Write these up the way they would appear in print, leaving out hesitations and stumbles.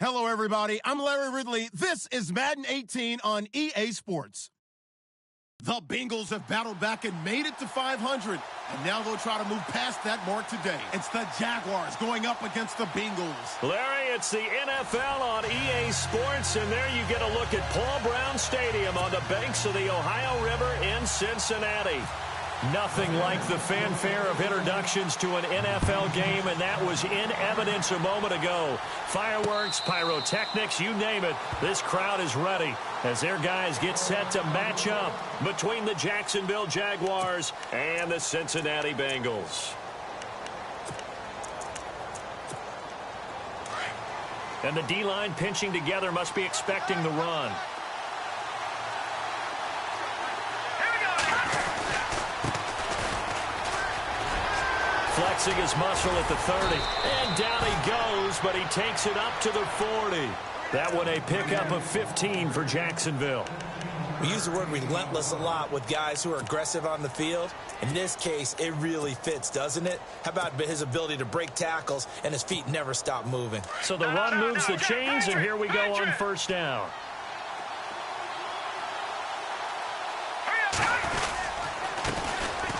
Hello, everybody. I'm Larry Ridley. This is Madden 18 on EA Sports. The Bengals have battled back and made it to 500, and now they'll try to move past that mark today. It's the Jaguars going up against the Bengals. Larry, it's the NFL on EA Sports, and there you get a look at Paul Brown Stadium on the banks of the Ohio River in Cincinnati. Nothing like the fanfare of introductions to an NFL game, and that was in evidence a moment ago. Fireworks, pyrotechnics, you name it. This crowd is ready as their guys get set to match up between the Jacksonville Jaguars and the Cincinnati Bengals. And the D-line pinching together must be expecting the run. Flexing his muscle at the 30. And down he goes, but he takes it up to the 40. That one a pickup of 15 for Jacksonville. We use the word relentless a lot with guys who are aggressive on the field. In this case, it really fits, doesn't it? How about his ability to break tackles and his feet never stop moving? So the run moves the chains, and here we go on first down.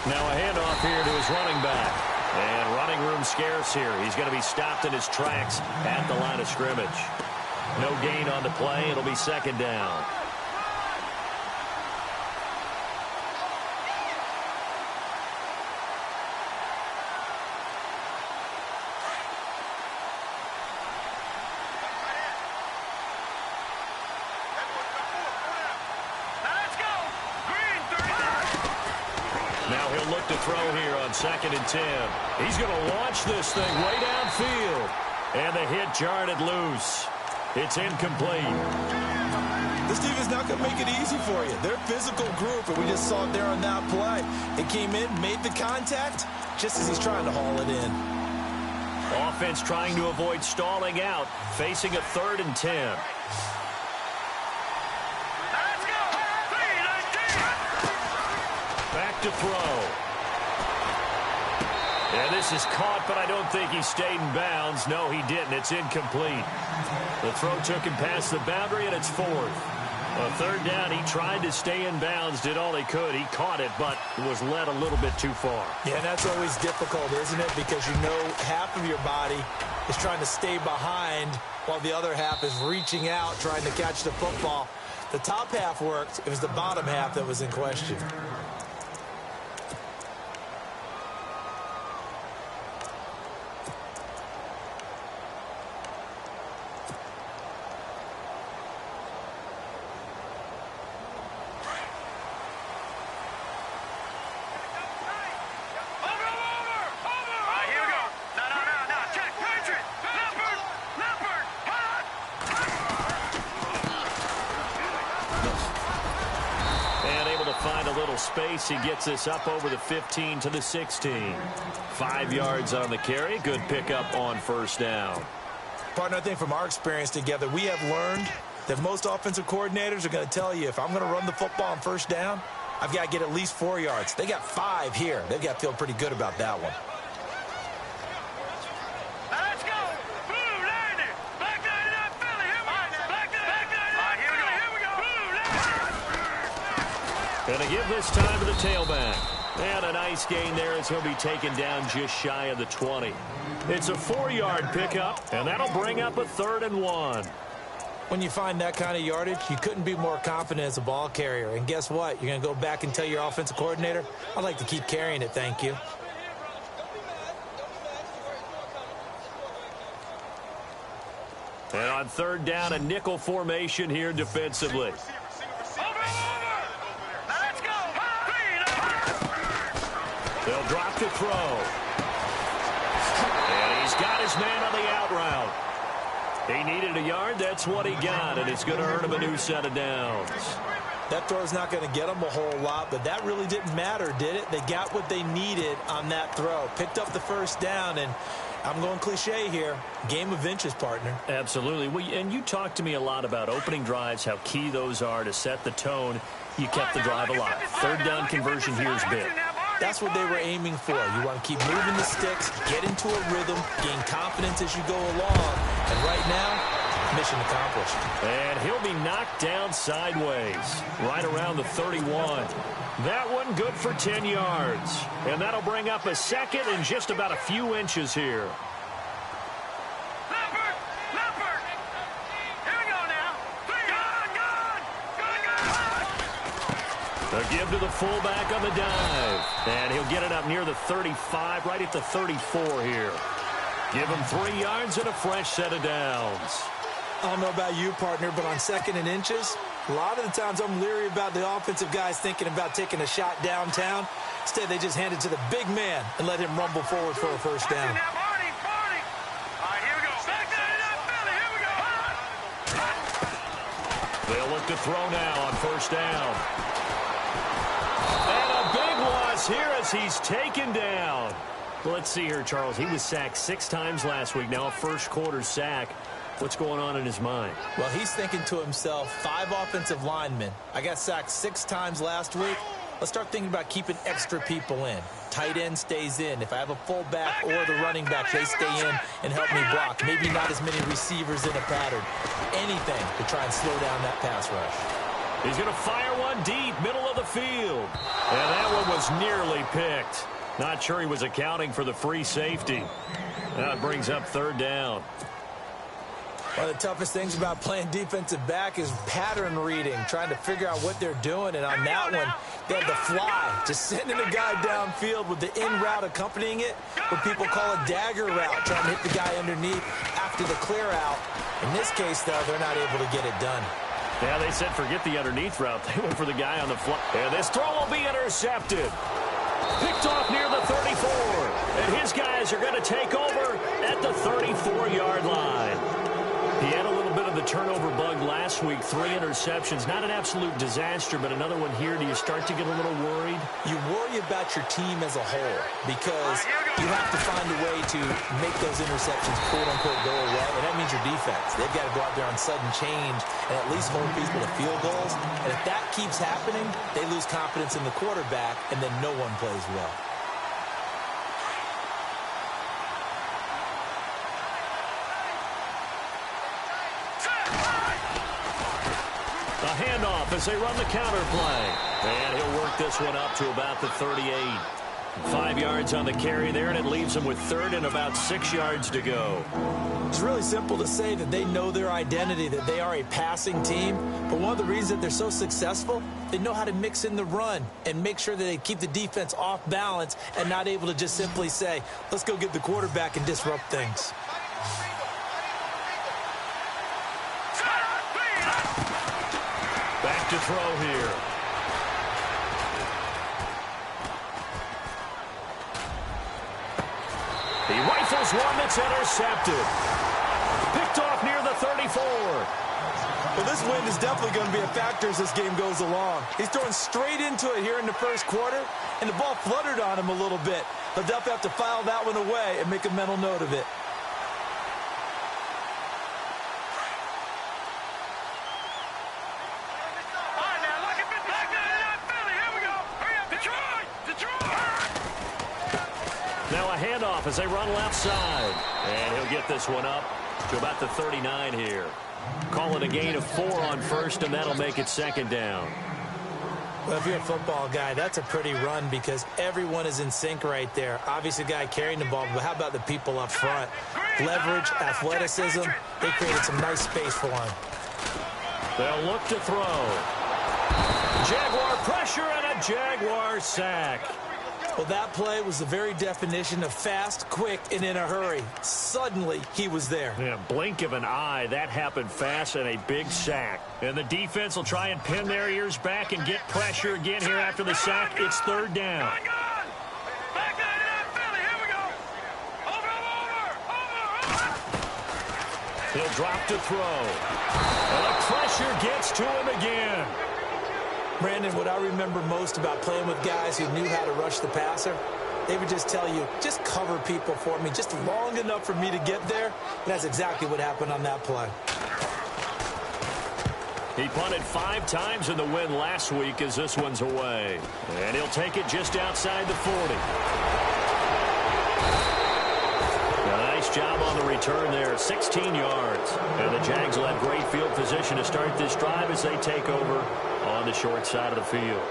Now a handoff here to his running back. And running room scarce here. He's going to be stopped in his tracks at the line of scrimmage. No gain on the play. It'll be second down. Now he'll look to throw here on 2nd and 10. He's going to launch this thing way downfield. And the hit jarred it loose. It's incomplete. This defense not going to make it easy for you. They're a physical group, and we just saw it there on that play. It came in, made the contact, just as he's trying to haul it in. Offense trying to avoid stalling out, facing a 3rd and 10. Back to throw. And this is caught, but I don't think he stayed in bounds. No, he didn't. It's incomplete. The throw took him past the boundary, and it's 4th. A 3rd down, he tried to stay in bounds, did all he could. He caught it, but was led a little bit too far. Yeah, that's always difficult, isn't it? Because you know half of your body is trying to stay behind while the other half is reaching out, trying to catch the football. The top half worked. It was the bottom half that was in question. Space. He gets this up over the 15 to the 16. 5 yards on the carry. Good pickup on first down. Partner, I think from our experience together, we have learned that most offensive coordinators are going to tell you, if I'm going to run the football on first down, I've got to get at least 4 yards. They got 5 here. They've got to feel pretty good about that one. Going to give this time to the tailback. And a nice gain there as he'll be taken down just shy of the 20. It's a 4-yard pickup, and that'll bring up a 3rd and 1. When you find that kind of yardage, you couldn't be more confident as a ball carrier. And guess what? You're going to go back and tell your offensive coordinator, I'd like to keep carrying it, thank you. And on 3rd down, a nickel formation here defensively. They'll drop the throw. And he's got his man on the out route. He needed a yard. That's what he got, and it's going to earn him a new set of downs. That throw's not going to get them a whole lot, but that really didn't matter, did it? They got what they needed on that throw. Picked up the first down, and I'm going cliche here. Game of inches, partner. Absolutely. Well, and you talked to me a lot about opening drives, how key those are to set the tone. You kept the drive alive. 3rd down conversion here is big. That's what they were aiming for. You want to keep moving the sticks, get into a rhythm, gain confidence as you go along. And right now, mission accomplished. And he'll be knocked down sideways, right around the 31. That one good for 10 yards. And that'll bring up a second and just about a few inches here. A give to the fullback on the dive. And he'll get it up near the 35, right at the 34 here. Give him 3 yards and a fresh set of downs. I don't know about you, partner, but on second and inches, a lot of the times I'm leery about the offensive guys thinking about taking a shot downtown. Instead, they just hand it to the big man and let him rumble forward for a first down. They'll look to throw now on first down. And a big loss here as he's taken down. Let's see here, Charles. He was sacked 6 times last week. Now a first-quarter sack. What's going on in his mind? Well, he's thinking to himself, 5 offensive linemen. I got sacked 6 times last week. Let's start thinking about keeping extra people in. Tight end stays in. If I have a fullback or the running back, they stay in and help me block. Maybe not as many receivers in a pattern. Anything to try and slow down that pass rush. He's going to fire one deep, middle of the field. And that one was nearly picked. Not sure he was accounting for the free safety. That brings up third down. One of the toughest things about playing defensive back is pattern reading, trying to figure out what they're doing. And on that one, they had the fly, just sending a guy downfield with the in route accompanying it, what people call a dagger route, trying to hit the guy underneath after the clear out. In this case, though, they're not able to get it done. Yeah, they said forget the underneath route. They went for the guy on the fly. And this throw will be intercepted. Picked off near the 34. And his guys are going to take over at the 34-yard line. He had a little bit of the turnover bug last week, 3 interceptions. Not an absolute disaster, but another one here. Do you start to get a little worried? You worry about your team as a whole because you have to find a way to make those interceptions, quote-unquote, go away, and that means your defense. They've got to go out there on sudden change and at least hold people to field goals. And if that keeps happening, they lose confidence in the quarterback, and then no one plays well. A handoff as they run the counter play. And he'll work this one up to about the 38. 5 yards on the carry there, and it leaves them with third and about 6 yards to go. It's really simple to say that they know their identity, that they are a passing team. But one of the reasons that they're so successful, they know how to mix in the run and make sure that they keep the defense off balance and not able to just simply say, let's go get the quarterback and disrupt things. Back to throw here. He rifles one that's intercepted. Picked off near the 34. Well, this wind is definitely going to be a factor as this game goes along. He's throwing straight into it here in the first quarter, and the ball fluttered on him a little bit. He'll definitely have to file that one away and make a mental note of it. Now a handoff as they run left side. And he'll get this one up to about the 39 here. Call it a gain of 4 on first, and that'll make it second down. Well, if you're a football guy, that's a pretty run because everyone is in sync right there. Obviously, the guy carrying the ball, but how about the people up front? Leverage, athleticism, they created some nice space for him. They'll look to throw. Jaguar pressure and a Jaguar sack. Well, that play was the very definition of fast, quick, and in a hurry. Suddenly, he was there. Yeah, blink of an eye. That happened fast and a big sack. And the defense will try and pin their ears back and get pressure again here after the sack. It's third down. He'll drop to throw. And the pressure gets to him again. Brandon, what I remember most about playing with guys who knew how to rush the passer, they would just tell you, just cover people for me, just long enough for me to get there. And that's exactly what happened on that play. He punted 5 times in the win last week as this one's away. And he'll take it just outside the 40. A nice Nice job on the return there, 16 yards. And the Jags will have great field position to start this drive as they take over on the short side of the field.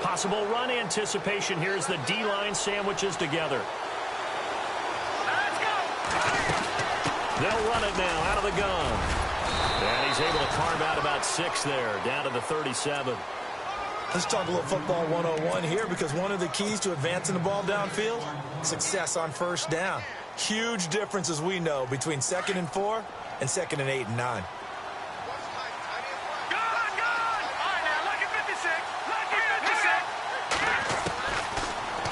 Possible run anticipation here as the D-line sandwiches together. They'll run it now out of the gun. And he's able to carve out about 6 there, down to the 37. Let's talk a little football 101 here, because one of the keys to advancing the ball downfield, success on first down. Huge difference, as we know, between 2nd and 4 and 2nd and 8 and 9.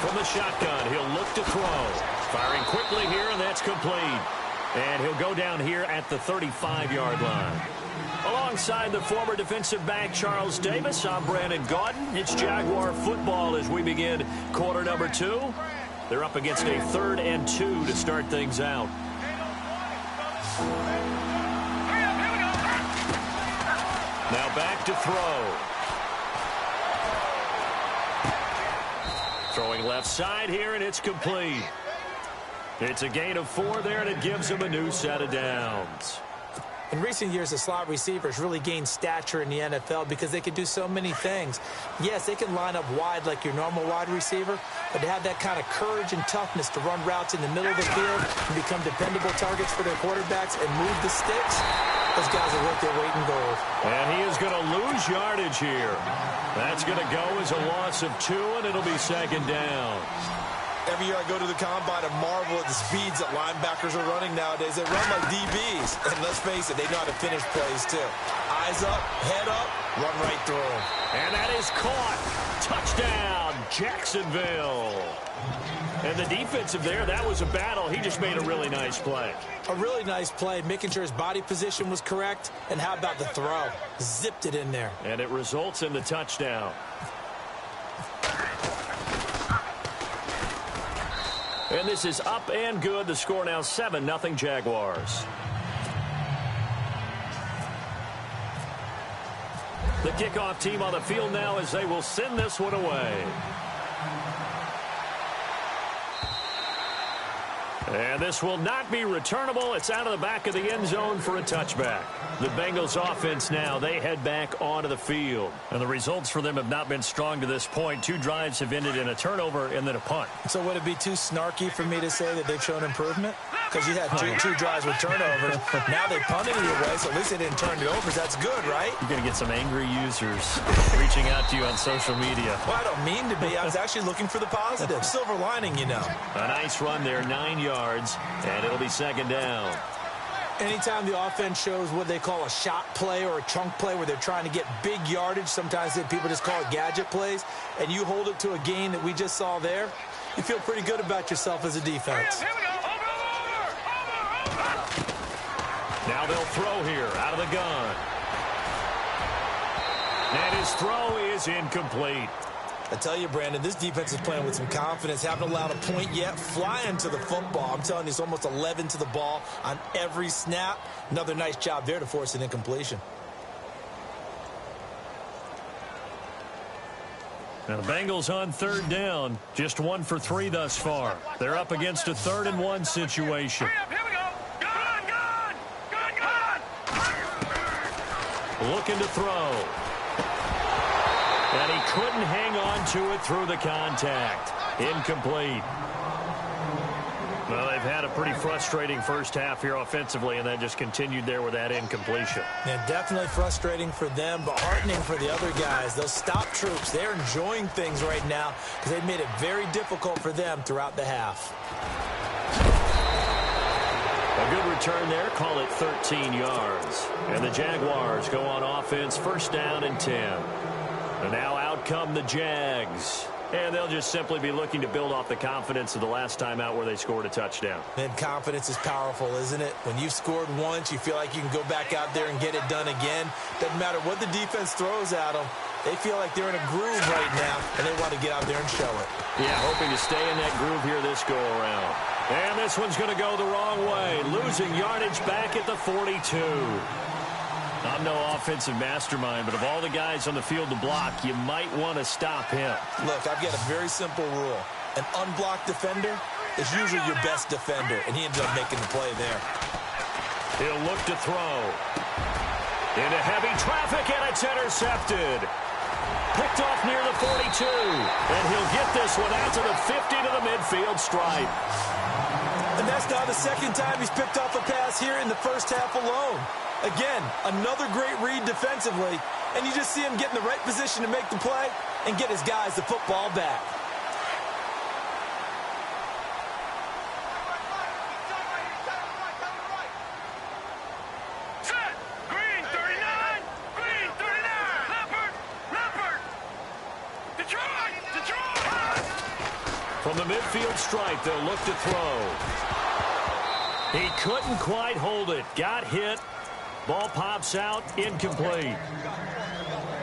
From the shotgun, he'll look to throw. Firing quickly here, and that's complete. And he'll go down here at the 35-yard line. Alongside the former defensive back Charles Davis, I'm Brandon Gaudin. It's Jaguar football as we begin quarter number 2. They're up against a 3rd and 2 to start things out. Now back to throw. Throwing left side here, and it's complete. It's a gain of 4 there, and it gives him a new set of downs. In recent years, the slot receivers really gained stature in the NFL because they can do so many things. Yes, they can line up wide like your normal wide receiver, but to have that kind of courage and toughness to run routes in the middle of the field and become dependable targets for their quarterbacks and move the sticks, those guys are worth their weight in gold. And he is going to lose yardage here. That's going to go as a loss of 2, and it'll be 2nd down. Every year I go to the combine and marvel at the speeds that linebackers are running nowadays. They run like DBs. And let's face it, they know how to finish plays too. Eyes up, head up, run right through them. And that is caught. Touchdown, Jacksonville. And the defensive there, that was a battle. He just made a really nice play. A really nice play, making sure his body position was correct. And how about the throw? Zipped it in there. And it results in the touchdown. And this is up and good. The score now 7-0 Jaguars. The kickoff team on the field now as they will send this one away. And this will not be returnable. It's out of the back of the end zone for a touchback. The Bengals offense now, they head back onto the field. And the results for them have not been strong to this point. 2 drives have ended in a turnover and then a punt. So would it be too snarky for me to say that they've shown improvement? Because you had two drives with turnovers. Now they punted it away, so at least they didn't turn it over. That's good, right? You're going to get some angry users reaching out to you on social media. Well, I don't mean to be. I was actually looking for the positive. Silver lining, you know. A nice run there, 9 yards, and it'll be 2nd down. Anytime the offense shows what they call a shot play or a chunk play where they're trying to get big yardage, sometimes people just call it gadget plays, and you hold it to a gain that we just saw there, you feel pretty good about yourself as a defense. Here we go. Now they'll throw here out of the gun. And his throw is incomplete. I tell you, Brandon, this defense is playing with some confidence. Haven't allowed a point yet. Flying to the football. I'm telling you, it's almost 11 to the ball on every snap. Another nice job there to force an incompletion. Now the Bengals on 3rd down. Just 1 for 3 thus far. They're up against a 3rd and 1 situation. Here we go. Good. Looking to throw. And he couldn't hang on to it through the contact. Incomplete. Well, they've had a pretty frustrating first half here offensively, and then just continued there with that incompletion. Yeah, definitely frustrating for them, but heartening for the other guys. Those stop troops, they're enjoying things right now because they've made it very difficult for them throughout the half. A good return there. Call it 13 yards. And the Jaguars go on offense, 1st down and 10. And now out come the Jags. And they'll just simply be looking to build off the confidence of the last time out where they scored a touchdown. And confidence is powerful, isn't it? When you've scored once, you feel like you can go back out there and get it done again. Doesn't matter what the defense throws at them. They feel like they're in a groove right now, and they want to get out there and show it. Yeah, hoping to stay in that groove here this go-around. And this one's going to go the wrong way. Losing yardage back at the 42. I'm no offensive mastermind, but of all the guys on the field to block, you might want to stop him. Look, I've got a very simple rule. An unblocked defender is usually your best defender, and he ended up making the play there. He'll look to throw. Into heavy traffic, and it's intercepted. Picked off near the 42, and he'll get this one out to the 50 to the midfield stripe. And that's now the second time he's picked off a pass here in the first half alone. Again, another great read defensively, and you just see him get in the right position to make the play and get his guys the football back. From the midfield stripe, they'll look to throw. He couldn't quite hold it. Got hit. Ball pops out. Incomplete.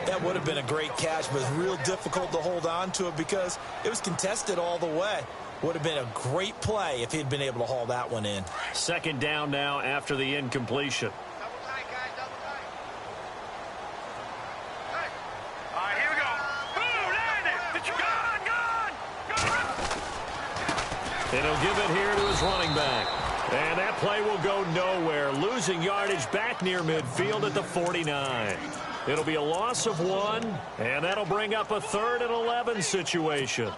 That would have been a great catch, but it's real difficult to hold on to it because it was contested all the way. Would have been a great play if he'd been able to haul that one in. Second down now after the incompletion. And he'll give it here to his running back. And that play will go nowhere. Losing yardage back near midfield at the 49. It'll be a loss of 1, and that'll bring up a 3rd and 11 situation.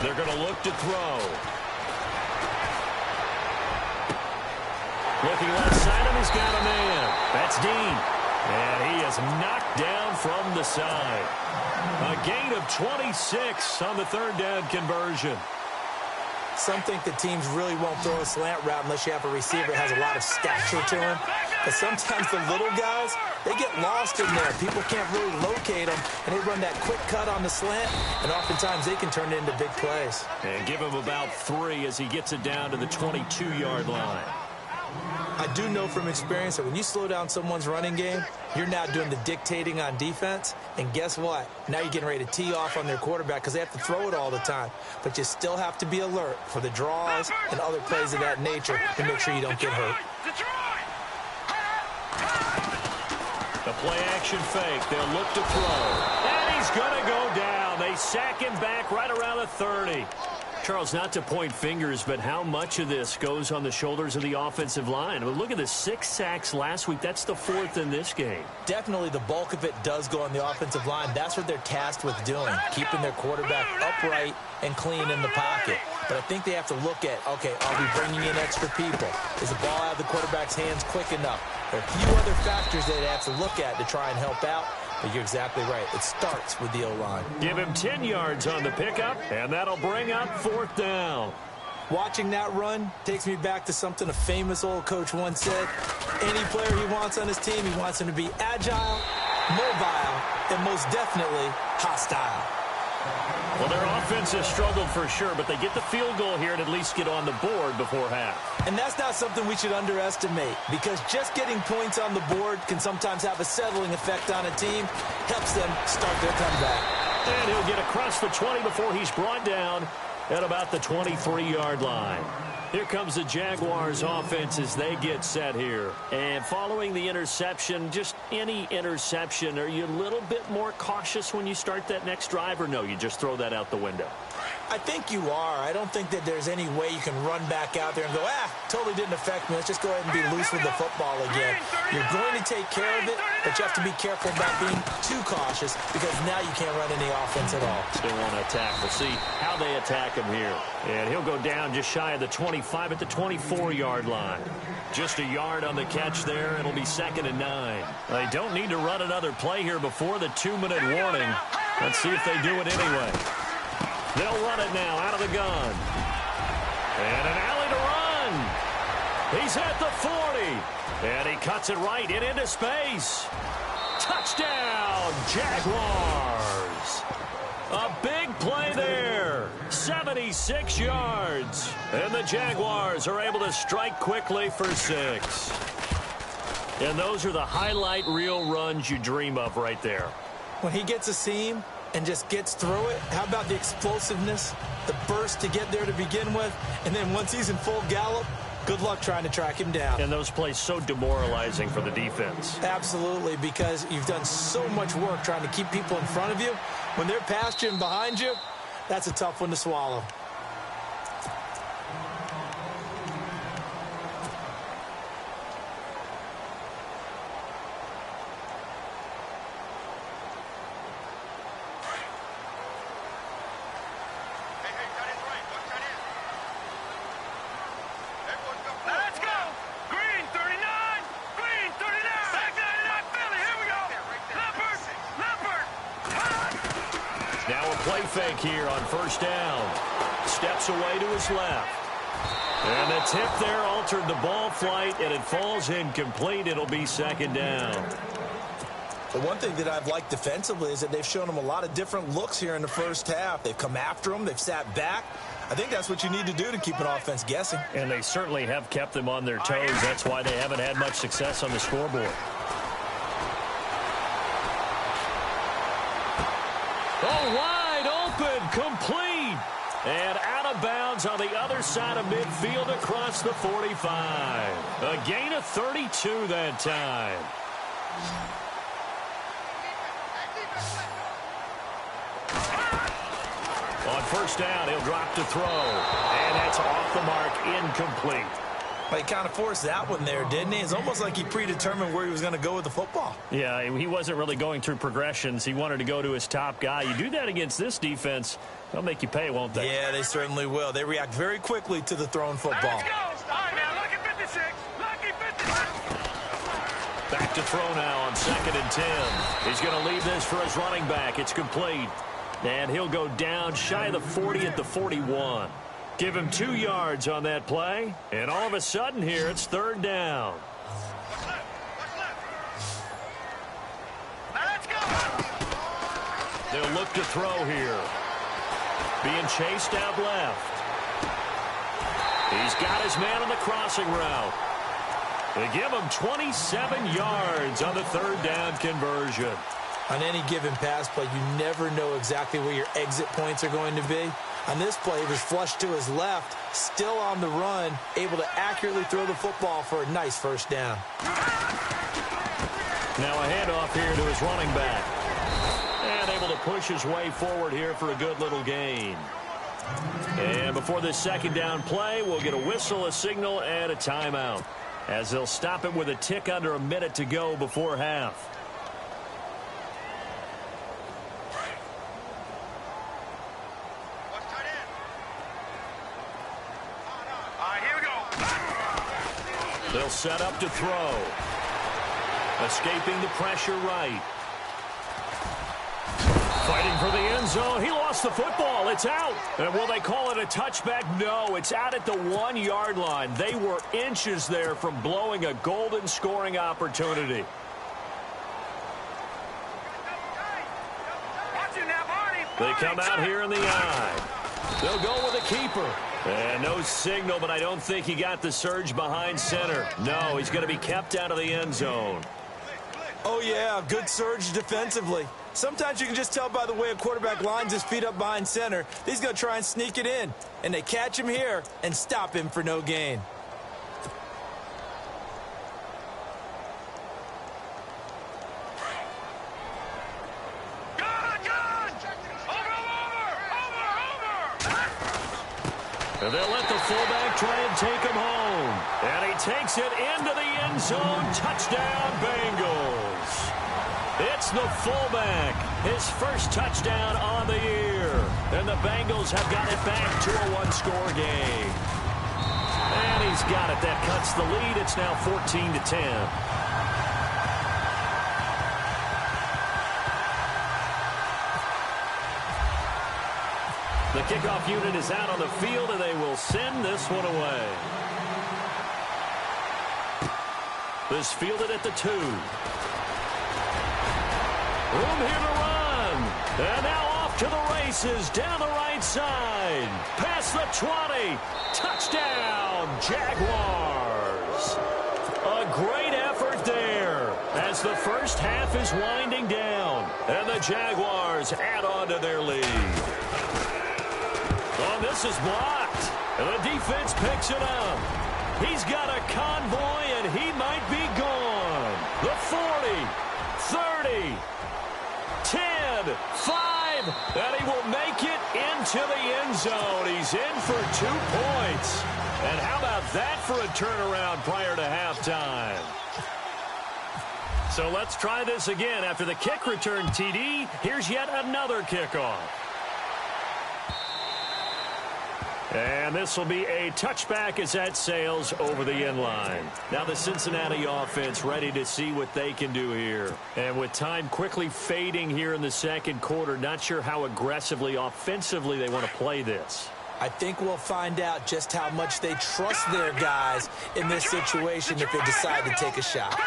They're going to look to throw. Looking left side him, he's got a man. That's Dean. And he is knocked down from the side. A gain of 26 on the third down conversion. Some think the teams really won't throw a slant route unless you have a receiver that has a lot of stature to him. But sometimes the little guys, they get lost in there. People can't really locate them, and they run that quick cut on the slant, and oftentimes they can turn it into big plays. And give him about 3 as he gets it down to the 22-yard line. I do know from experience that when you slow down someone's running game, you're now doing the dictating on defense. And guess what? Now you're getting ready to tee off on their quarterback because they have to throw it all the time. But you still have to be alert for the draws and other plays of that nature to make sure you don't get hurt. The play-action fake. They'll look to throw. And he's going to go down. They sack him back right around the 30. Charles, not to point fingers, but how much of this goes on the shoulders of the offensive line? I mean, look at the 6 sacks last week. That's the 4th in this game. Definitely the bulk of it does go on the offensive line. That's what they're tasked with doing, keeping their quarterback upright and clean in the pocket. But I think they have to look at, okay, are we bringing in extra people? Is the ball out of the quarterback's hands quick enough? There are a few other factors that they have to look at to try and help out. But you're exactly right. It starts with the O-line. Give him 10 yards on the pickup, and that'll bring up 4th down. Watching that run takes me back to something a famous old coach once said. Any player he wants on his team, he wants him to be agile, mobile, and most definitely hostile. Well, their offense has struggled for sure, but they get the field goal here and at least get on the board before half. And that's not something we should underestimate, because just getting points on the board can sometimes have a settling effect on a team, helps them start their comeback. And he'll get across the 20 before he's brought down at about the 23-yard line. Here comes the Jaguars offense as they get set here. And following the interception, just any interception, are you a little bit more cautious when you start that next drive, or no, you just throw that out the window? I think you are. I don't think that there's any way you can run back out there and go, totally didn't affect me. Let's just go ahead and be loose with the football again. You're going to take care of it, but you have to be careful about being too cautious because now you can't run any offense at all. Still want to attack. We'll see how they attack him here. And he'll go down just shy of the 25 at the 24-yard line. Just a yard on the catch there. It'll be 2nd and 9. They don't need to run another play here before the 2-minute warning. Let's see if they do it anyway. They'll run it now out of the gun. And an alley to run. He's at the 40. And he cuts it right into space. Touchdown, Jaguars. A big play there. 76 yards. And the Jaguars are able to strike quickly for 6. And those are the highlight reel runs you dream of right there. When he gets a seam, and just gets through it. How about the explosiveness, the burst to get there to begin with, and then once he's in full gallop, good luck trying to track him down. And those plays so demoralizing for the defense. Absolutely, because you've done so much work trying to keep people in front of you. When they're past you and behind you, that's a tough one to swallow. Let's go. Green 39. Green 39. Back 99 Philly. Here we go. Leopard. Now a play fake here on first down. Steps away to his left. And the tip there altered the ball flight, and it falls incomplete. It'll be second down. The one thing that I've liked defensively is that they've shown him a lot of different looks here in the first half. They've come after him. They've sat back. I think that's what you need to do to keep an offense guessing. And they certainly have kept them on their toes. That's why they haven't had much success on the scoreboard. Oh, wide open, complete. And out of bounds on the other side of midfield across the 45. A gain of 32 that time. On first down, he'll drop to throw. And that's off the mark, incomplete. Well, he kind of forced that one there, didn't he? It's almost like he predetermined where he was going to go with the football. Yeah, he wasn't really going through progressions. He wanted to go to his top guy. You do that against this defense, they'll make you pay, won't they? Yeah, they certainly will. They react very quickly to the thrown football. Let's go. All right, now, lucky 56. Lucky 56. Back to throw now on 2nd and 10. He's going to leave this for his running back. It's complete. And he'll go down shy of the 40 at the 41. Give him 2 yards on that play. And all of a sudden here, it's third down. What's left? Let's go. They'll look to throw here. Being chased out left. He's got his man on the crossing route. They give him 27 yards on the third down conversion. On any given pass play, you never know exactly where your exit points are going to be. On this play, he was flushed to his left, still on the run, able to accurately throw the football for a nice first down. Now a handoff here to his running back. And able to push his way forward here for a good little gain. And before this second down play, we'll get a whistle, a signal, and a timeout, as they'll stop it with a tick under a minute to go before half. They'll set up to throw. Escaping the pressure right. Fighting for the end zone. He lost the football. It's out. And will they call it a touchback? No, it's out at the 1-yard line. They were inches there from blowing a golden scoring opportunity. They come out here in the eye. They'll go with a keeper. And no signal, but I don't think he got the surge behind center. No, he's going to be kept out of the end zone. Oh, yeah, good surge defensively. Sometimes you can just tell by the way a quarterback lines his feet up behind center. He's going to try and sneak it in. And they catch him here and stop him for no gain. And they'll let the fullback try and take him home. And he takes it into the end zone. Touchdown, Bengals. It's the fullback. His first touchdown on the year. And the Bengals have got it back to a one-score game. And he's got it. That cuts the lead. It's now 14-10. The kickoff unit is out on the field, and they will send this one away. This fielded at the 2. Room here to run. And now off to the races down the right side. Past the 20. Touchdown, Jaguars. A great effort there as as the first half is winding down. And the Jaguars add on to their lead. Oh, this is blocked. And the defense picks it up. He's got a convoy, and he might be gone. The 40, 30, 10, 5, and he will make it into the end zone. He's in for 2 points. And how about that for a turnaround prior to halftime? So let's try this again. After the kick return TD, here's yet another kickoff. And this will be a touchback as that sails over the end line. Now the Cincinnati offense ready to see what they can do here. And with time quickly fading here in the second quarter, not sure how aggressively, offensively they want to play this. I think we'll find out just how much they trust their guys in this situation if they decide to take a shot.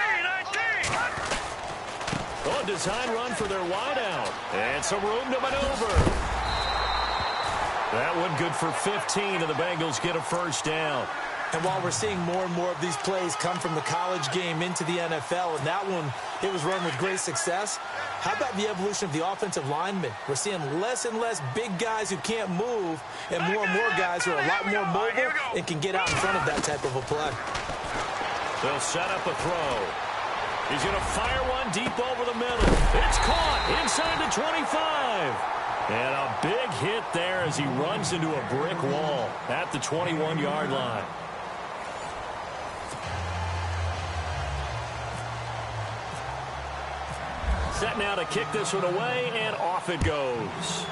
Oh, design run for their wideout. And some room to maneuver. That one good for 15, and the Bengals get a first down. And while we're seeing more and more of these plays come from the college game into the NFL, and that one, it was run with great success, how about the evolution of the offensive linemen? We're seeing less and less big guys who can't move, and more guys who are a lot more mobile and can get out in front of that type of a play. They'll set up a throw. He's going to fire one deep over the middle. It's caught inside the 25. And a big hit there as he runs into a brick wall at the 21-yard line. Set now to kick this one away, and off it goes.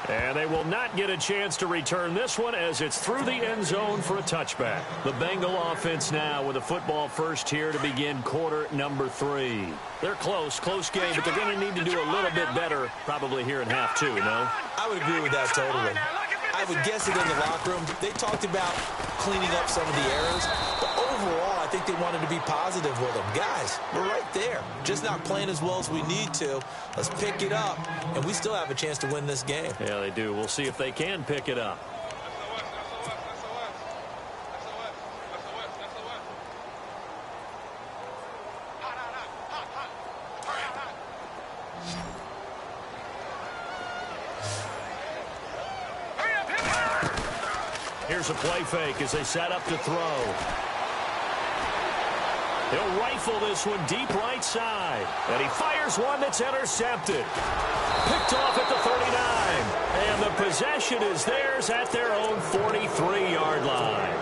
And they will not get a chance to return this one as it's through the end zone for a touchback. The Bengal offense now with a football first here to begin quarter number 3. They're close game, but they're going to need to do a little bit better probably here in half 2, no? I would agree with that totally. I would guess it in the locker room. They talked about cleaning up some of the errors, but overall, I think they wanted to be positive with them. Guys, we're right there. Just not playing as well as we need to. Let's pick it up, and we still have a chance to win this game. Yeah, they do. We'll see if they can pick it up. Here's a play fake as they set up to throw. He'll rifle this one deep right side. And he fires one that's intercepted. Picked off at the 39. And the possession is theirs at their own 43-yard line.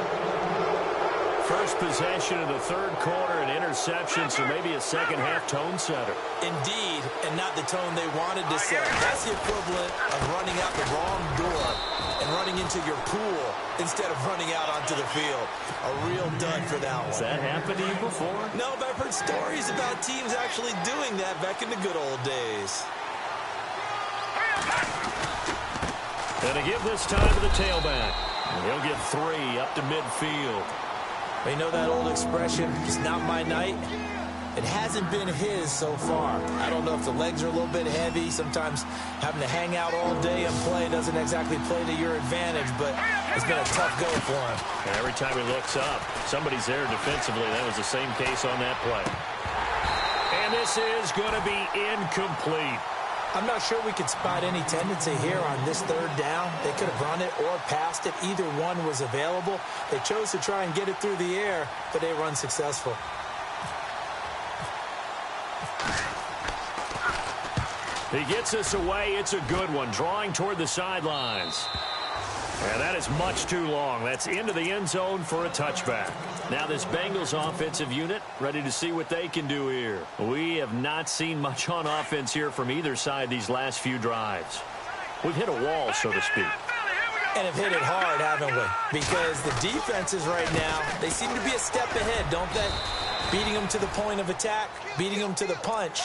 First possession of the third quarter, an interception, so maybe a second-half tone setter. Indeed, and not the tone they wanted to set. That's the equivalent of running out the wrong door and running into your pool instead of running out onto the field. A real dud for that one. Has that happened to you before? No, but I've heard stories about teams actually doing that back in the good old days. And to give this time to the tailback. And he'll get 3 up to midfield. You know that old expression, it's not my night? It hasn't been his so far. I don't know if the legs are a little bit heavy. Sometimes having to hang out all day and play doesn't exactly play to your advantage, but it's been a tough go for him. And every time he looks up, somebody's there defensively. That was the same case on that play. And this is going to be incomplete. I'm not sure we could spot any tendency here on this third down. They could have run it or passed it. Either one was available. They chose to try and get it through the air, but they run successful. He gets this away. It's a good one, drawing toward the sidelines. And that is much too long. That's into the end zone for a touchback. Now this Bengals offensive unit ready to see what they can do here. We have not seen much on offense here from either side these last few drives. We've hit a wall, so to speak. And have hit it hard, haven't we? Because the defenses right now, they seem to be a step ahead, don't they? Beating them to the point of attack, beating them to the punch.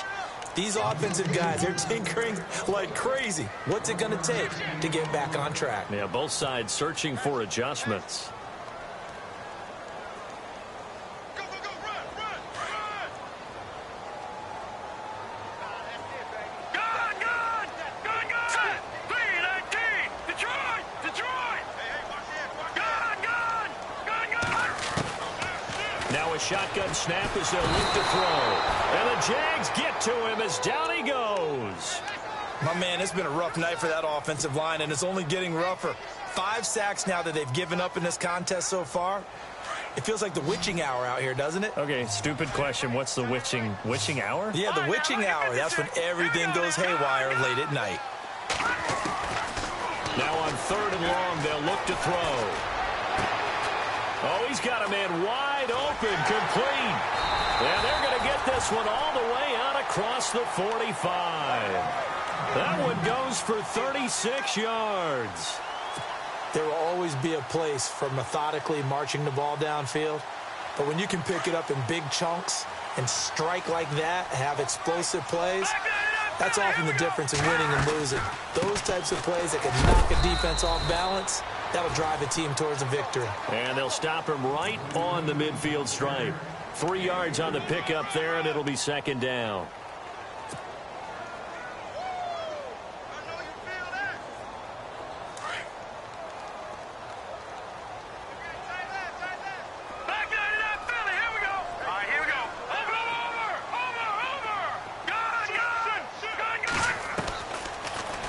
These offensive guys, they're tinkering like crazy. What's it going to take to get back on track? Yeah, both sides searching for adjustments. Now a shotgun snap as they'll look to throw. And the Jags get to him as down he goes. My man, it's been a rough night for that offensive line, and it's only getting rougher. 5 sacks now that they've given up in this contest so far. It feels like the witching hour out here, doesn't it? Okay, stupid question. What's the witching hour? Yeah, the witching hour. That's when everything goes haywire late at night. Now on 3rd and long, they'll look to throw. Oh, he's got a man wide open, complete. And they're going to get this one all the way out across the 45. That one goes for 36 yards. There will always be a place for methodically marching the ball downfield. But when you can pick it up in big chunks and strike like that, have explosive plays, that's often the difference in winning and losing. Those types of plays that can knock a defense off balance, that'll drive a team towards a victory. And they'll stop him right on the midfield stripe. 3 yards on the pickup there, and it'll be 2nd down.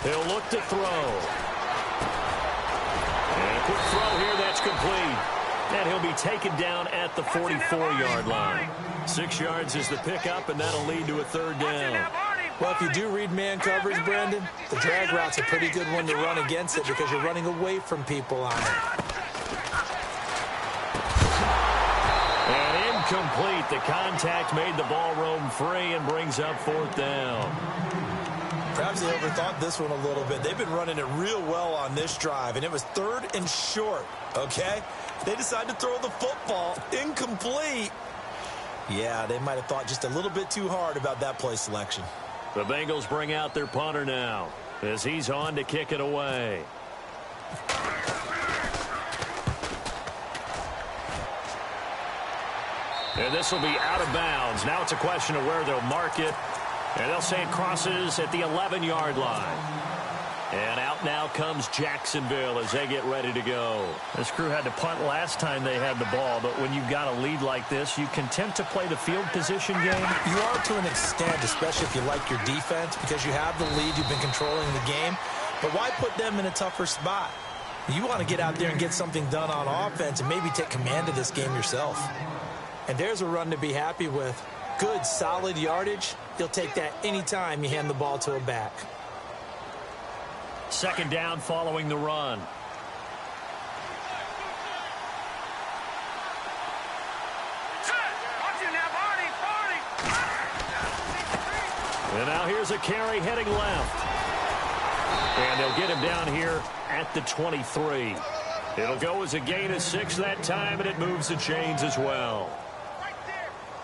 He'll look to throw. And a quick throw here, that's complete. And he'll be taken down at the 44-yard line. 6 yards is the pickup, and that'll lead to a 3rd down. Well, if you do read man coverage, Brendan, the drag route's a pretty good one to run against it because you're running away from people on it. And incomplete. The contact made the ball roam free and brings up 4th down. Perhaps they overthought this one a little bit. They've been running it real well on this drive, and it was 3rd and short, okay? They decided to throw the football incomplete. Yeah, they might have thought just a little bit too hard about that play selection. The Bengals bring out their punter now as he's on to kick it away. And this will be out of bounds. Now it's a question of where they'll mark it. And they'll say it crosses at the 11-yard line. And out now comes Jacksonville as they get ready to go. This crew had to punt last time they had the ball, but when you've got a lead like this, you can tend to play the field position game. You are to an extent, especially if you like your defense, because you have the lead, you've been controlling the game. But why put them in a tougher spot? You want to get out there and get something done on offense and maybe take command of this game yourself. And there's a run to be happy with. Good, solid yardage. You'll take that anytime you hand the ball to a back. 2nd down following the run. And now here's a carry heading left. And they'll get him down here at the 23. It'll go as a gain of 6 that time, and it moves the chains as well.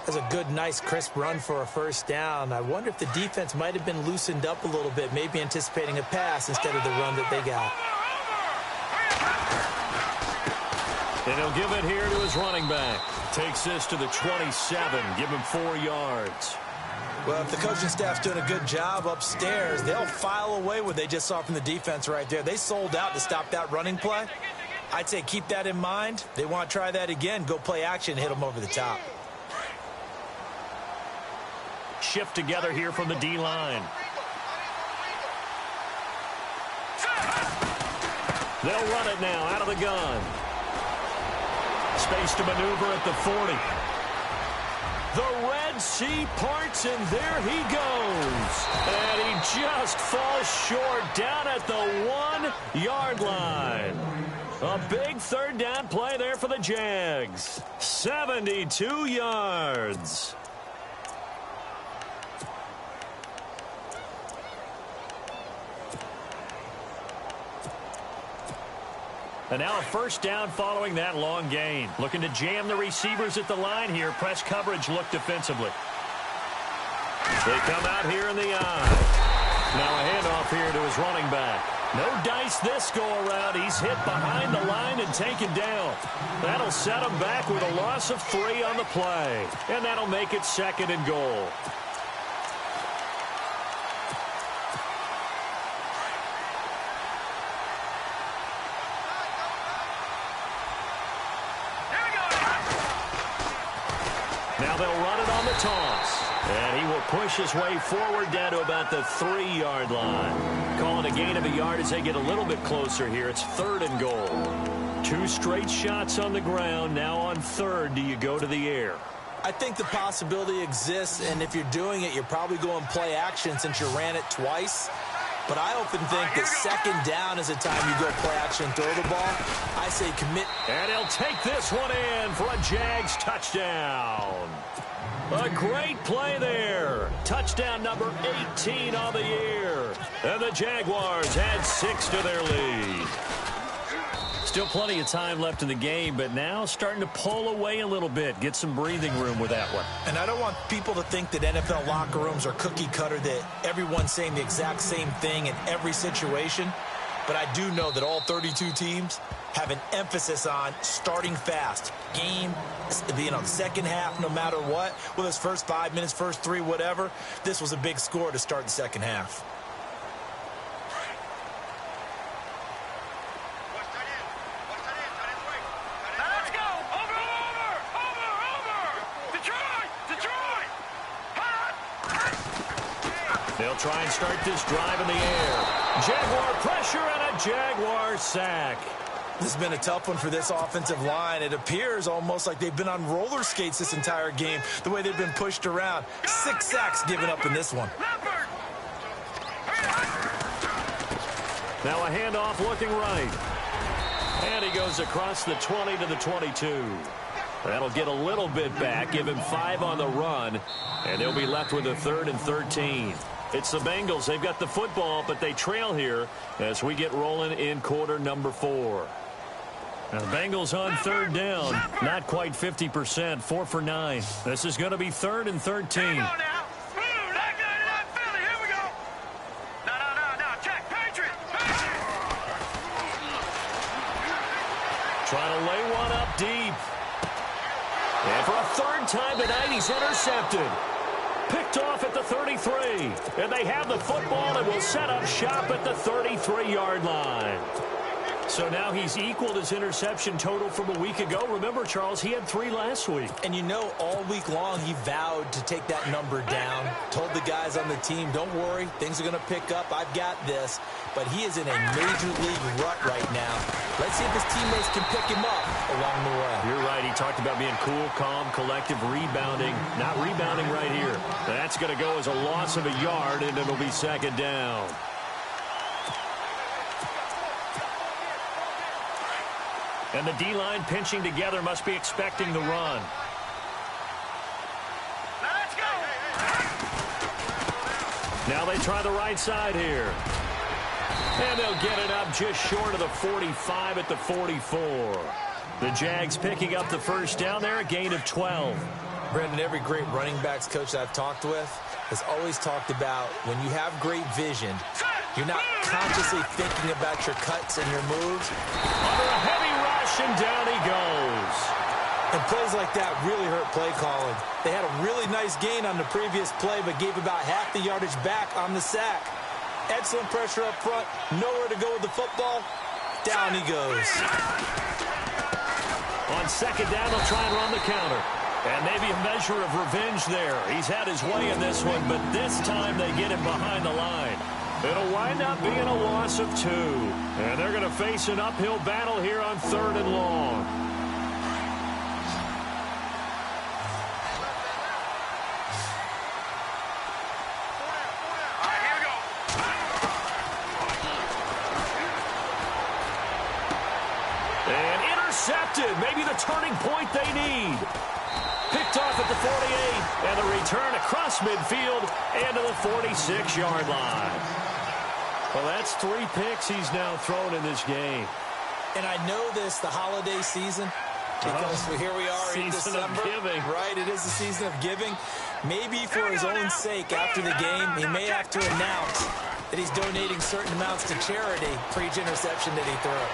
That's a good, nice, crisp run for a 1st down. I wonder if the defense might have been loosened up a little bit, maybe anticipating a pass instead of the run that they got. And he'll give it here to his running back. Takes this to the 27, give him 4 yards. Well, if the coaching staff's doing a good job upstairs, they'll file away what they just saw from the defense right there. They sold out to stop that running play. I'd say keep that in mind. They want to try that again, go play action, hit them over the top. Shift together here from the D-line. They'll run it now out of the gun. Space to maneuver at the 40. The Red Sea parts, and there he goes. And he just falls short down at the 1-yard line. A big 3rd down play there for the Jags. 72 yards. And now a 1st down following that long gain. Looking to jam the receivers at the line here. Press coverage look defensively. They come out here in the eye. Now a handoff here to his running back. No dice this go-around. He's hit behind the line and taken down. That'll set him back with a loss of 3 on the play. And that'll make it 2nd and goal. Now they'll run it on the toss. And he will push his way forward down to about the 3-yard line. Calling a gain of a yard as they get a little bit closer here. It's 3rd and goal. 2 straight shots on the ground. Now on 3rd, do you go to the air? I think the possibility exists, and if you're doing it, you're probably going play action since you ran it twice. But I often think that 2nd down is the time you go play action and throw the ball. I say commit. And he'll take this one in for a Jags touchdown. A great play there. Touchdown number 18 on the year. And the Jaguars add 6 to their lead. Still plenty of time left in the game, but now starting to pull away a little bit. Get some breathing room with that one. And I don't want people to think that NFL locker rooms are cookie cutter, that everyone's saying the exact same thing in every situation. But I do know that all 32 teams have an emphasis on starting fast. Game, the second half, no matter what. Whether it's first 5 minutes, first 3, whatever. This was a big score to start the second half. Let's go! Over! Detroit! They'll try and start this drive in the air. Jaguar pressure and a Jaguar sack. This has been a tough one for this offensive line. It appears almost like they've been on roller skates this entire game, the way they've been pushed around. 6 sacks given up in this one. Now a handoff looking right. And he goes across the 20 to the 22. That'll get a little bit back, give him 5 on the run, and they'll be left with a 3rd and 13. It's the Bengals. They've got the football, but they trail here as we get rolling in quarter number 4. Now the Bengals on 3rd down. Not quite 50%, 4 for 9. This is going to be 3rd and 13. Trying to lay one up deep. And for a 3rd time tonight, he's intercepted. Picked off at the 33. And they have the football and will set up shop at the 33-yard line. So now he's equaled his interception total from a week ago. Remember, Charles, he had 3 last week. And you know, all week long he vowed to take that number down. Told the guys on the team, don't worry, things are going to pick up. I've got this. But he is in a major league rut right now. Let's see if his teammates can pick him up along the way. You're right. He talked about being cool, calm, collective, rebounding. Not rebounding right here. That's going to go as a loss of a yard, and it'll be 2nd down. And the D-line pinching together, must be expecting the run. Let's go! Now they try the right side here. And they'll get it up just short of the 45 at the 44. The Jags picking up the 1st down there, a gain of 12. Brandon, every great running backs coach that I've talked with has always talked about when you have great vision, you're not consciously thinking about your cuts and your moves. Under a heavy rush, and down he goes. And plays like that really hurt play calling. They had a really nice gain on the previous play, but gave about half the yardage back on the sack. Excellent pressure up front. Nowhere to go with the football. Down he goes. On 2nd down, they'll try and run the counter. And maybe a measure of revenge there. He's had his way in this one, but this time they get him behind the line. It'll wind up being a loss of 2. And they're going to face an uphill battle here on 3rd and long. And intercepted. Maybe the turning point they need. Picked off at the 48, and a return across midfield and to the 46-yard line. Well, that's 3 picks he's now thrown in this game. And I know this, the holiday season, because here we are in December. Season of giving. Right, it is the season of giving. Maybe for his own sake, after the game, he may have to announce that he's donating certain amounts to charity for each interception that he threw.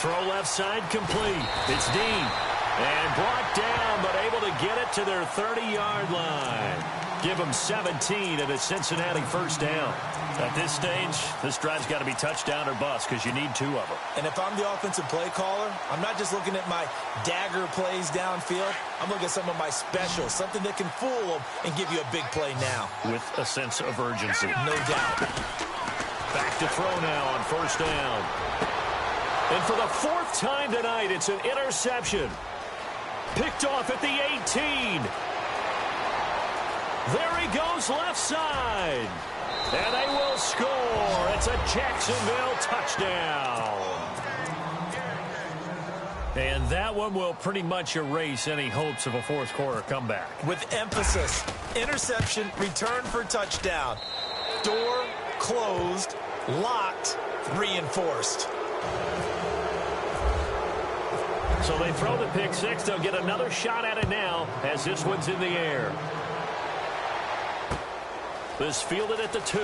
Throw left side complete. It's Dean. And brought down, but able to get it to their 30-yard line. Give them 17 and a Cincinnati first down. At this stage, this drive's got to be touchdown or bust because you need 2 of them. And if I'm the offensive play caller, I'm not just looking at my dagger plays downfield. I'm looking at some of my specials, something that can fool them and give you a big play now. With a sense of urgency. No doubt. Back to throw now on first down. And for the 4th time tonight, it's an interception. Picked off at the 18. There he goes left side. And they will score. It's a Jacksonville touchdown. And that one will pretty much erase any hopes of a fourth quarter comeback. With emphasis, interception, return for touchdown. Door closed, locked, reinforced. So they throw the pick six. They'll get another shot at it now as this one's in the air. This fielded at the 2.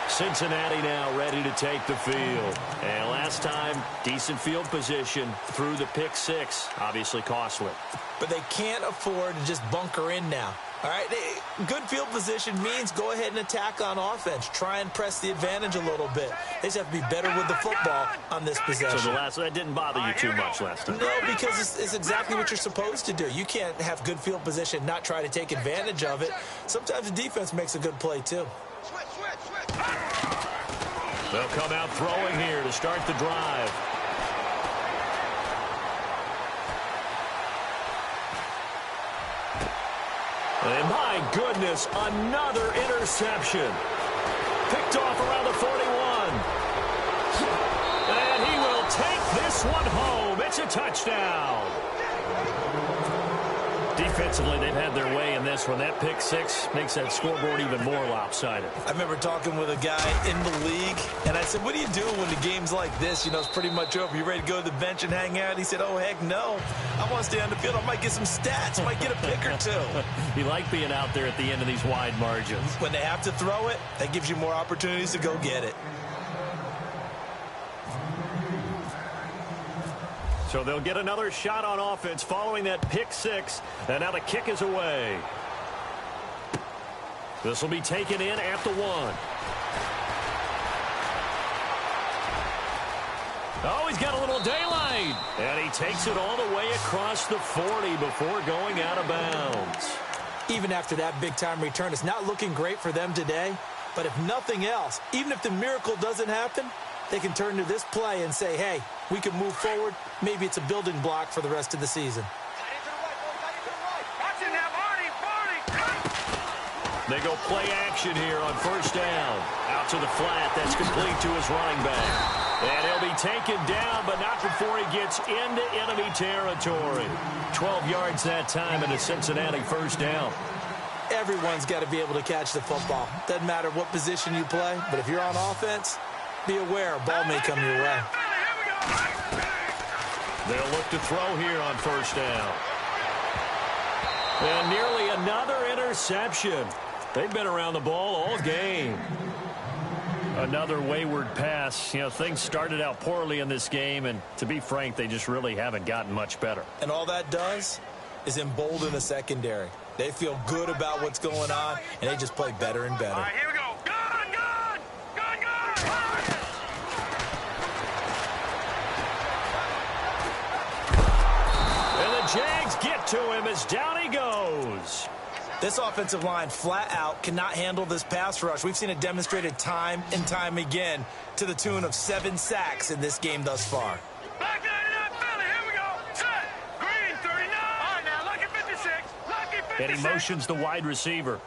Cincinnati now ready to take the field. And last time, decent field position through the pick six. Obviously costly. But they can't afford to just bunker in now. All right, good field position means go ahead and attack on offense. Try and press the advantage a little bit. They just have to be better with the football on this possession. So that didn't bother you too much last time? No, because it's exactly what you're supposed to do. You can't have good field position and not try to take advantage of it. Sometimes the defense makes a good play, too. They'll come out throwing here to start the drive. And my goodness, another interception. Picked off around the 41. And he will take this one home. It's a touchdown. Defensively, they've had their way in this one. That pick six makes that scoreboard even more lopsided. I remember talking with a guy in the league, and I said, what do you do when the game's like this? You know, it's pretty much over. You ready to go to the bench and hang out? He said, oh, heck no. I want to stay on the field. I might get some stats. I might get a pick or 2. You like being out there at the end of these wide margins. When they have to throw it, that gives you more opportunities to go get it. So they'll get another shot on offense following that pick six. And now the kick is away. This will be taken in at the 1. Oh, he's got a little daylight. And he takes it all the way across the 40 before going out of bounds. Even after that big-time return, it's not looking great for them today. But if nothing else, even if the miracle doesn't happen, they can turn to this play and say, hey, we can move forward. Maybe it's a building block for the rest of the season. They go play action here on first down. Out to the flat. That's complete to his running back. And he'll be taken down, but not before he gets into enemy territory. 12 yards that time and a Cincinnati first down. Everyone's got to be able to catch the football. Doesn't matter what position you play, but if you're on offense, be aware a ball may come your way. They'll look to throw here on first down. And nearly another interception. They've been around the ball all game. Another wayward pass. You know, things started out poorly in this game, and to be frank, they just really haven't gotten much better. And all that does is embolden the secondary. They feel good about what's going on, and they just play better and better. All right, here we go. Gun, gun! Gun, gun! And the Jags get to him as down he goes. This offensive line flat out cannot handle this pass rush. We've seen it demonstrated time and time again to the tune of 7 sacks in this game thus far. Black 99 Philly, here we go. Set. Green 39. All right, now, lucky 56. Lucky 56. And he motions the wide receiver.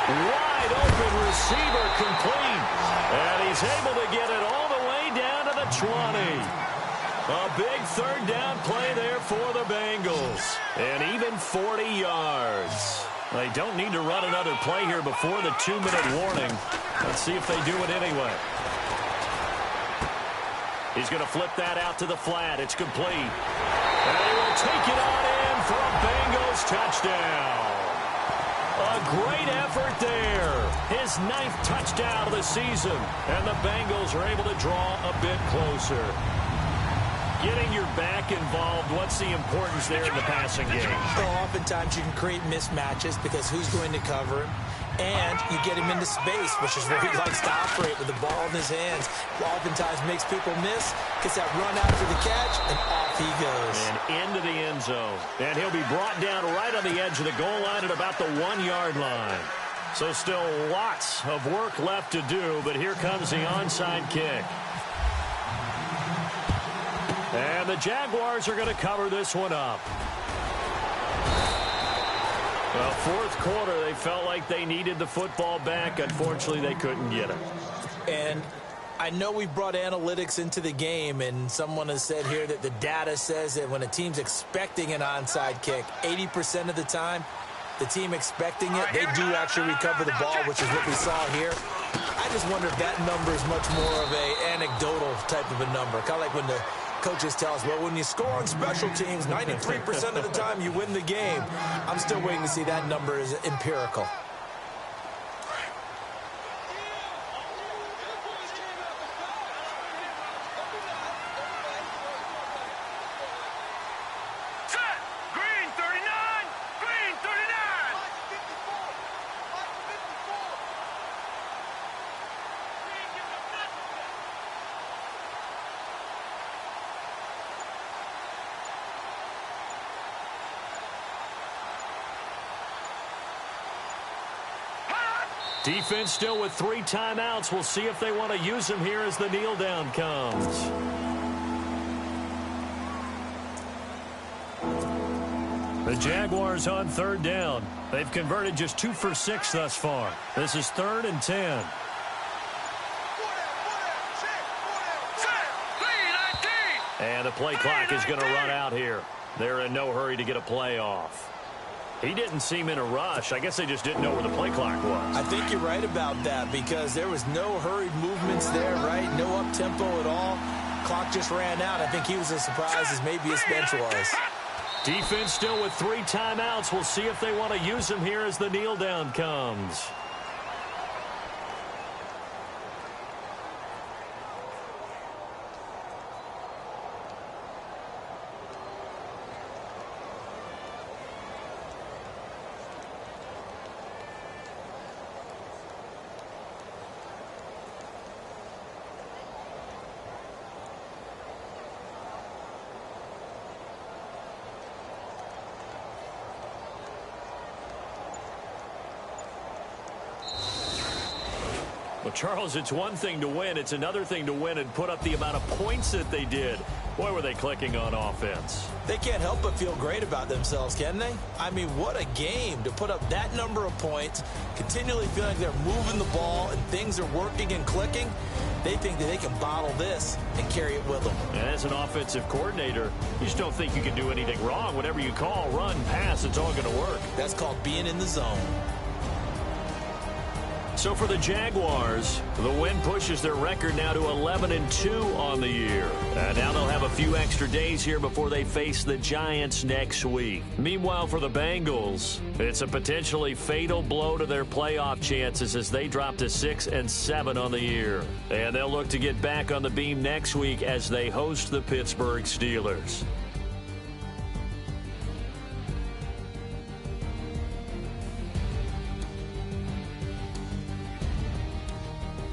Wide open receiver complete. And he's able to get it all the way down to the 20. A big third down play there for the Bengals. And even 40 yards. They don't need to run another play here before the 2-minute warning. Let's see if they do it anyway. He's going to flip that out to the flat. It's complete. And he will take it on in for a Bengals touchdown. A A great effort there. His 9th touchdown of the season. And the Bengals are able to draw a bit closer. Getting your back involved, what's the importance there in the passing game? Well, oftentimes you can create mismatches because who's going to cover him? And you get him into space, which is where he likes to operate with the ball in his hands. Oftentimes makes people miss, gets that run after the catch, and off he goes. And into the end zone. And he'll be brought down right on the edge of the goal line at about the 1-yard line. So still lots of work left to do, but here comes the onside kick. And the Jaguars are going to cover this one up. Well, fourth quarter, they felt like they needed the football back. Unfortunately, they couldn't get it. And I know we brought analytics into the game, and someone has said here that the data says that when a team's expecting an onside kick, 80% of the time, the team expecting it, they do actually recover the ball, which is what we saw here. I just wonder if that number is much more of an anecdotal type of a number, kind of like when the coaches tell us, well, when you score on special teams, 93% of the time you win the game. I'm still waiting to see that number is empirical. Set. Green 39. Green 39. Defense still with 3 timeouts. We'll see if they want to use them here as the kneel down comes. The Jaguars on 3rd down. They've converted just 2 for 6 thus far. This is 3rd and 10. And the play clock is going to run out here. They're in no hurry to get a play off. He didn't seem in a rush. I guess they just didn't know where the play clock was. I think you're right about that because there was no hurried movements there, right? No up-tempo at all. Clock just ran out. I think he was as surprised as maybe his bench was. Defense still with 3 timeouts. We'll see if they want to use them here as the kneel down comes. Well, Charles, it's one thing to win. It's another thing to win and put up the amount of points that they did. Boy, were they clicking on offense. They can't help but feel great about themselves, can they? I mean, what a game to put up that number of points, continually feeling like they're moving the ball and things are working and clicking. They think that they can bottle this and carry it with them. And as an offensive coordinator, you just don't think you can do anything wrong. Whatever you call, run, pass, it's all going to work. That's called being in the zone. So for the Jaguars, the win pushes their record now to 11-2 on the year. And now they'll have a few extra days here before they face the Giants next week. Meanwhile, for the Bengals, it's a potentially fatal blow to their playoff chances as they drop to 6-7 on the year. And they'll look to get back on the beam next week as they host the Pittsburgh Steelers.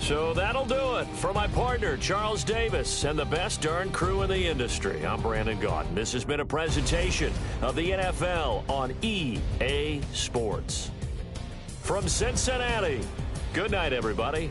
So that'll do it for my partner, Charles Davis, and the best darn crew in the industry. I'm Brandon Gaudin. This has been a presentation of the NFL on EA Sports. From Cincinnati, good night, everybody.